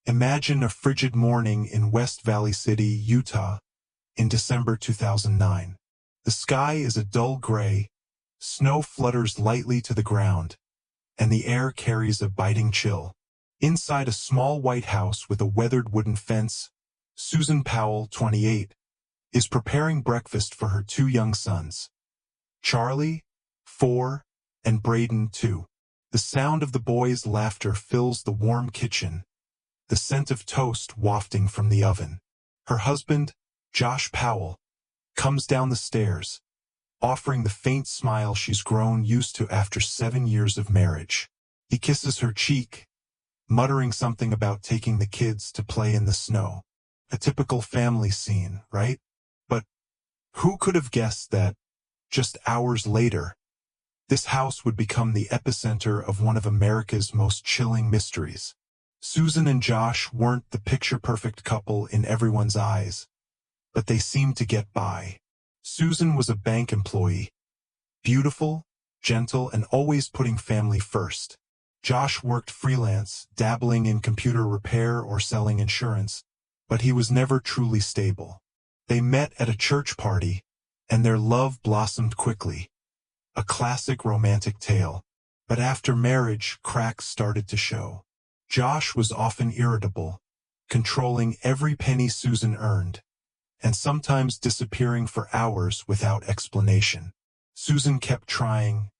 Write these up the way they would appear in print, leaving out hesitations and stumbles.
Imagine a frigid morning in West Valley City, Utah, in December 2009. The sky is a dull gray, snow flutters lightly to the ground, and the air carries a biting chill. Inside a small white house with a weathered wooden fence, Susan Powell, 28, is preparing breakfast for her two young sons, Charlie, 4, and Braden, 2. The sound of the boys' laughter fills the warm kitchen, the scent of toast wafting from the oven. Her husband, Josh Powell, comes down the stairs, offering the faint smile she's grown used to after 7 years of marriage. He kisses her cheek, muttering something about taking the kids to play in the snow. A typical family scene, right? But who could have guessed that, just hours later, this house would become the epicenter of one of America's most chilling mysteries? Susan and Josh weren't the picture-perfect couple in everyone's eyes, but they seemed to get by. Susan was a bank employee, beautiful, gentle, and always putting family first. Josh worked freelance, dabbling in computer repair or selling insurance, but he was never truly stable. They met at a church party, and their love blossomed quickly. A classic romantic tale. But after marriage, cracks started to show. Josh was often irritable, controlling every penny Susan earned, and sometimes disappearing for hours without explanation. Susan kept trying,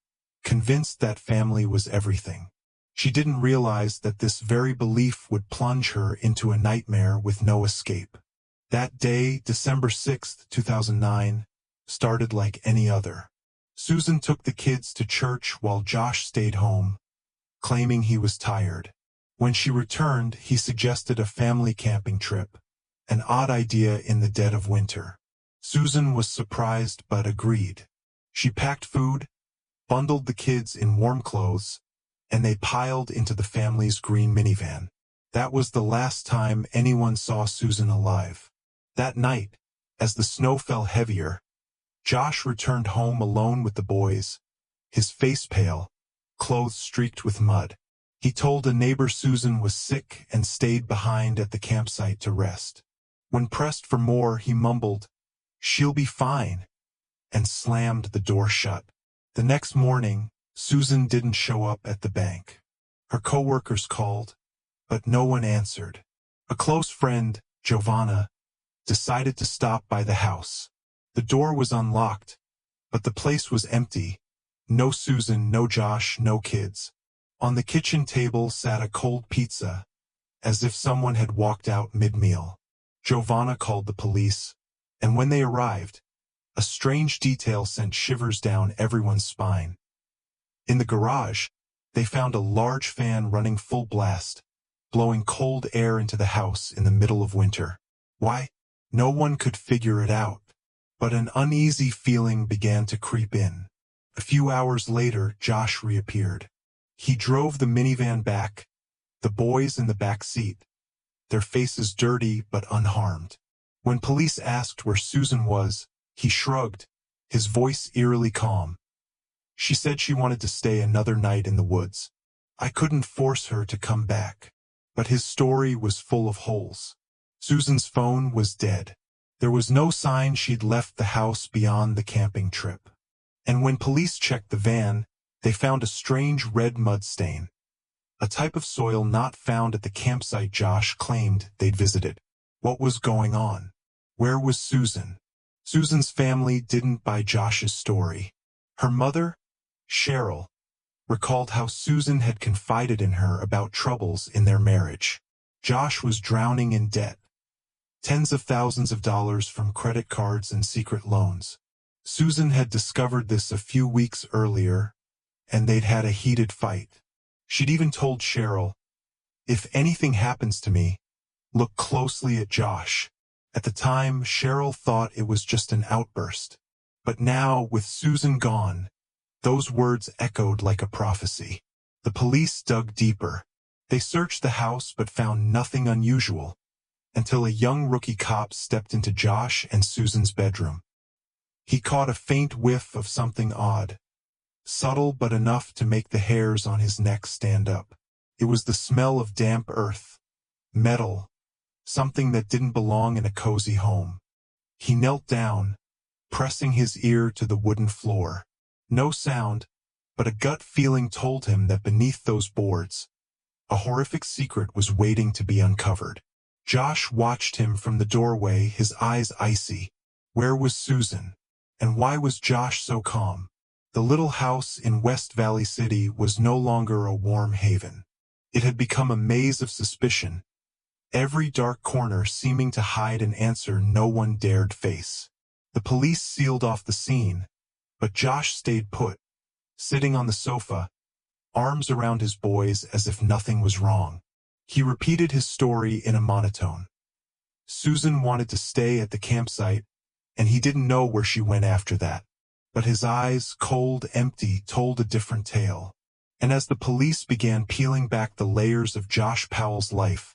convinced that family was everything. She didn't realize that this very belief would plunge her into a nightmare with no escape. That day, December 6, 2009, started like any other. Susan took the kids to church while Josh stayed home, claiming he was tired. When she returned, he suggested a family camping trip, an odd idea in the dead of winter. Susan was surprised but agreed. She packed food, bundled the kids in warm clothes, and they piled into the family's green minivan. That was the last time anyone saw Susan alive. That night, as the snow fell heavier, Josh returned home alone with the boys, his face pale, clothes streaked with mud. He told a neighbor Susan was sick and stayed behind at the campsite to rest. When pressed for more, he mumbled, "She'll be fine," and slammed the door shut. The next morning, Susan didn't show up at the bank. Her coworkers called, but no one answered. A close friend, Giovanna, decided to stop by the house. The door was unlocked, but the place was empty. No Susan, no Josh, no kids. On the kitchen table sat a cold pizza, as if someone had walked out mid-meal. Giovanna called the police, and when they arrived, a strange detail sent shivers down everyone's spine. In the garage, they found a large fan running full blast, blowing cold air into the house in the middle of winter. Why? No one could figure it out, but an uneasy feeling began to creep in. A few hours later, Josh reappeared. He drove the minivan back, the boys in the back seat, their faces dirty but unharmed. When police asked where Susan was, he shrugged, his voice eerily calm. She said she wanted to stay another night in the woods. I couldn't force her to come back. But his story was full of holes. Susan's phone was dead. There was no sign she'd left the house beyond the camping trip. And when police checked the van, they found a strange red mud stain, a type of soil not found at the campsite Josh claimed they'd visited. What was going on? Where was Susan? Susan's family didn't buy Josh's story. Her mother, Cheryl, recalled how Susan had confided in her about troubles in their marriage. Josh was drowning in debt, tens of thousands of dollars from credit cards and secret loans. Susan had discovered this a few weeks earlier, and they'd had a heated fight. She'd even told Cheryl, "If anything happens to me, look closely at Josh." At the time, Cheryl thought it was just an outburst. But now, with Susan gone, those words echoed like a prophecy. The police dug deeper. They searched the house but found nothing unusual, until a young rookie cop stepped into Josh and Susan's bedroom. He caught a faint whiff of something odd, subtle but enough to make the hairs on his neck stand up. It was the smell of damp earth, Metal. Something that didn't belong in a cozy home. He knelt down, pressing his ear to the wooden floor. No sound, but a gut feeling told him that beneath those boards, a horrific secret was waiting to be uncovered. Josh watched him from the doorway, his eyes icy. Where was Susan? And why was Josh so calm? The little house in West Valley City was no longer a warm haven. It had become a maze of suspicion, every dark corner seeming to hide an answer no one dared face. The police sealed off the scene, but Josh stayed put, sitting on the sofa, arms around his boys as if nothing was wrong. He repeated his story in a monotone. Susan wanted to stay at the campsite, and he didn't know where she went after that. But his eyes, cold, empty, told a different tale. And as the police began peeling back the layers of Josh Powell's life,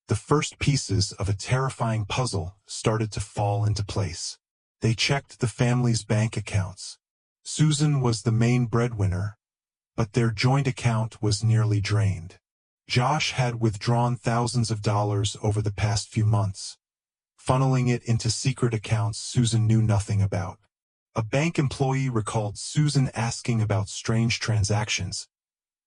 the first pieces of a terrifying puzzle started to fall into place. They checked the family's bank accounts. Susan was the main breadwinner, but their joint account was nearly drained. Josh had withdrawn thousands of dollars over the past few months, funneling it into secret accounts Susan knew nothing about. A bank employee recalled Susan asking about strange transactions,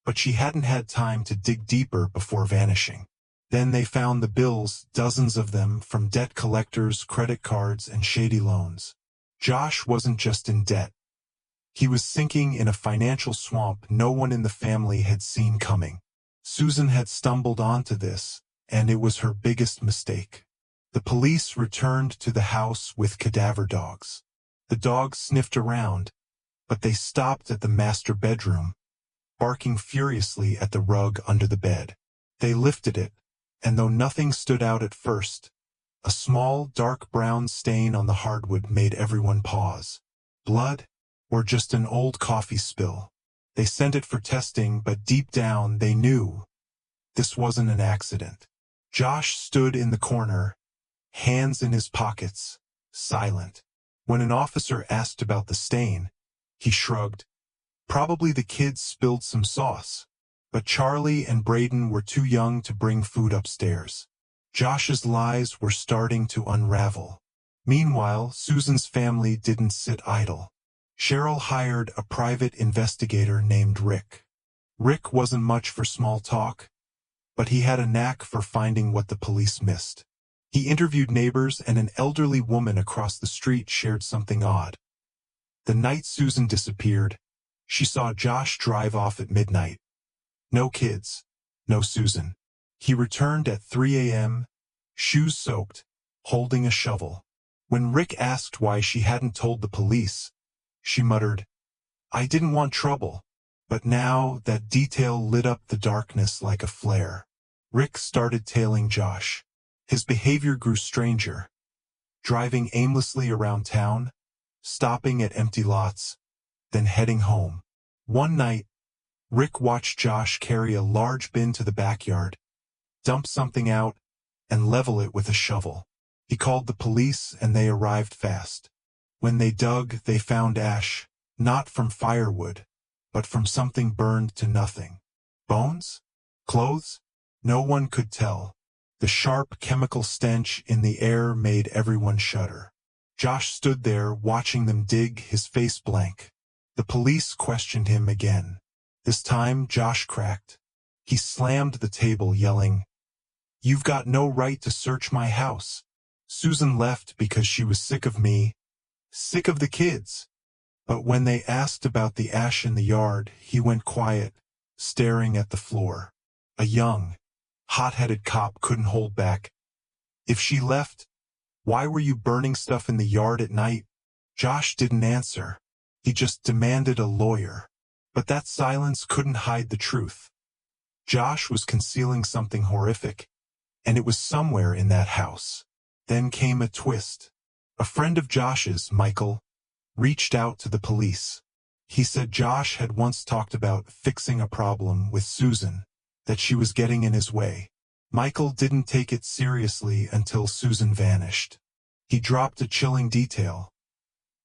but she hadn't had time to dig deeper before vanishing. Then they found the bills, dozens of them, from debt collectors, credit cards, and shady loans. Josh wasn't just in debt. He was sinking in a financial swamp no one in the family had seen coming. Susan had stumbled onto this, and it was her biggest mistake. The police returned to the house with cadaver dogs. The dogs sniffed around, but they stopped at the master bedroom, barking furiously at the rug under the bed. They lifted it, and though nothing stood out at first, a small, dark brown stain on the hardwood made everyone pause. Blood? Or just an old coffee spill? They sent it for testing, but deep down they knew this wasn't an accident. Josh stood in the corner, hands in his pockets, silent. When an officer asked about the stain, he shrugged. Probably the kids spilled some sauce, but Charlie and Braden were too young to bring food upstairs. Josh's lies were starting to unravel. Meanwhile, Susan's family didn't sit idle. Cheryl hired a private investigator named Rick. Rick wasn't much for small talk, but he had a knack for finding what the police missed. He interviewed neighbors, and an elderly woman across the street shared something odd. The night Susan disappeared, she saw Josh drive off at midnight. No kids, no Susan. He returned at 3 a.m., shoes soaked, holding a shovel. When Rick asked why she hadn't told the police, she muttered, "I didn't want trouble." But now that detail lit up the darkness like a flare. Rick started tailing Josh. His behavior grew stranger, driving aimlessly around town, stopping at empty lots, then heading home. One night, Rick watched Josh carry a large bin to the backyard, dump something out, and level it with a shovel. He called the police, and they arrived fast. When they dug, they found ash, not from firewood, but from something burned to nothing. Bones? Clothes? No one could tell. The sharp chemical stench in the air made everyone shudder. Josh stood there watching them dig, his face blank. The police questioned him again. This time, Josh cracked. He slammed the table, yelling, "You've got no right to search my house. Susan left because she was sick of me, sick of the kids." But when they asked about the ash in the yard, he went quiet, staring at the floor. A young, hot-headed cop couldn't hold back. "If she left, why were you burning stuff in the yard at night?" Josh didn't answer. He just demanded a lawyer. But that silence couldn't hide the truth. Josh was concealing something horrific, and it was somewhere in that house. Then came a twist. A friend of Josh's, Michael, reached out to the police. He said Josh had once talked about fixing a problem with Susan, that she was getting in his way. Michael didn't take it seriously until Susan vanished. He dropped a chilling detail.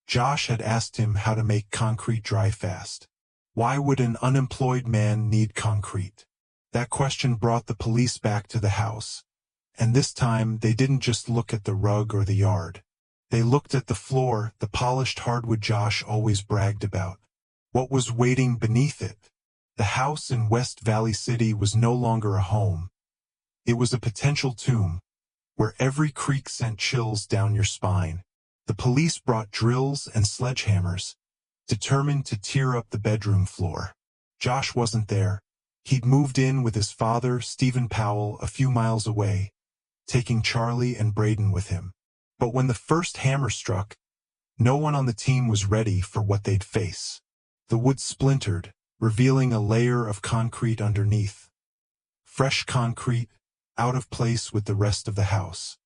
Josh had asked him how to make concrete dry fast. Why would an unemployed man need concrete? That question brought the police back to the house. And this time, they didn't just look at the rug or the yard. They looked at the floor, the polished hardwood Josh always bragged about. What was waiting beneath it? The house in West Valley City was no longer a home. It was a potential tomb, where every creak sent chills down your spine. The police brought drills and sledgehammers, determined to tear up the bedroom floor. Josh wasn't there. He'd moved in with his father, Stephen Powell, a few miles away, taking Charlie and Braden with him. But when the first hammer struck, no one on the team was ready for what they'd face. The wood splintered, revealing a layer of concrete underneath. Fresh concrete, out of place with the rest of the house.